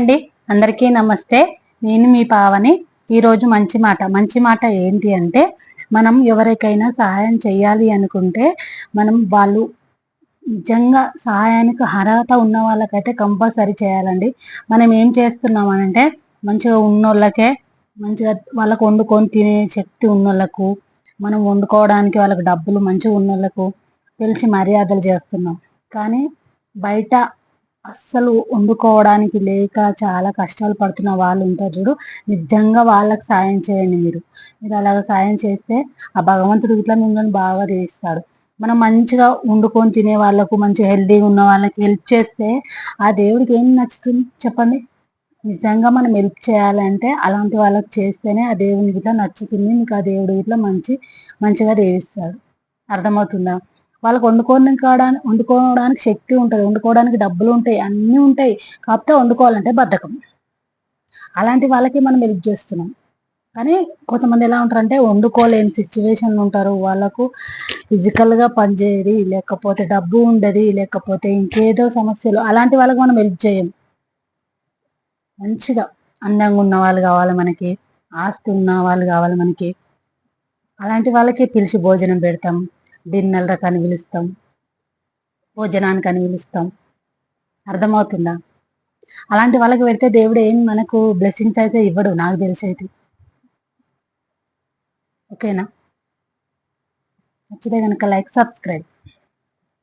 అండి, అందరికీ నమస్తే. నేను మీ పావని. ఈరోజు మంచి మాట ఏంటి అంటే, మనం ఎవరికైనా సహాయం చేయాలి అనుకుంటే వాళ్ళు నిజంగా సహాయానికి అర్హత ఉన్న వాళ్ళకైతే కంపల్సరీ చేయాలండి. మనం ఏం చేస్తున్నాం అంటే, మంచిగా ఉన్నోళ్ళకే మంచిగా వాళ్ళకు వండుకొని తినే శక్తి ఉన్నోళ్ళకు, మనం వండుకోవడానికి వాళ్ళకి డబ్బులు మంచిగా ఉన్నోళ్ళకు తెలిసి మర్యాదలు చేస్తున్నాం. కానీ బయట అస్సలు వండుకోవడానికి లేక చాలా కష్టాలు పడుతున్న వాళ్ళు ఉంటారు చూడు. నిజంగా వాళ్ళకి సాయం చేయండి. మీరు అలాగ సాయం చేస్తే ఆ భగవంతుడు ఇట్లా మిమ్మల్ని బాగా చేయిస్తాడు. మనం మంచిగా వండుకొని తినే వాళ్ళకు, మంచిగా హెల్తీగా ఉన్న వాళ్ళకి హెల్ప్ చేస్తే ఆ దేవుడికి ఏం నచ్చుతుంది చెప్పండి. నిజంగా మనం హెల్ప్ చేయాలంటే అలాంటి వాళ్ళకి చేస్తేనే ఆ దేవునికి ఇట్లా నచ్చుతుంది. మీకు ఆ దేవుడు ఇట్లా మంచిగా దేవిస్తాడు. అర్థమవుతుందా? వాళ్ళకి వండుకోవడానికి శక్తి ఉంటుంది, వండుకోవడానికి డబ్బులు ఉంటాయి, అన్నీ ఉంటాయి. కాకపోతే వండుకోవాలంటే బద్ధకం. అలాంటి వాళ్ళకి మనం హెల్ప్ చేస్తున్నాం. కానీ కొంతమంది ఎలా ఉంటారంటే వండుకోలేని సిచ్యువేషన్లు ఉంటారు. వాళ్ళకు ఫిజికల్గా పనిచేయది, లేకపోతే డబ్బు ఉండదు, లేకపోతే ఇంకేదో సమస్యలు, అలాంటి వాళ్ళకి మనం హెల్ప్ చేయం. మంచిగా అందంగా ఉన్న వాళ్ళు కావాలి మనకి, ఆస్తి ఉన్న వాళ్ళు కావాలి మనకి. అలాంటి వాళ్ళకి పిలిచి భోజనం పెడతాం, డిన్నర్ రకాన్ని పిలుస్తాం, భోజనానికి అని పిలుస్తాం. అర్థమవుతుందా? అలాంటి వాళ్ళకి పెడితే దేవుడు ఏం మనకు బ్లెస్సింగ్స్ అయితే ఇవ్వడు, నాకు తెలిసి అయితే. ఓకేనా? నచ్చితే కనుక లైక్, సబ్స్క్రైబ్.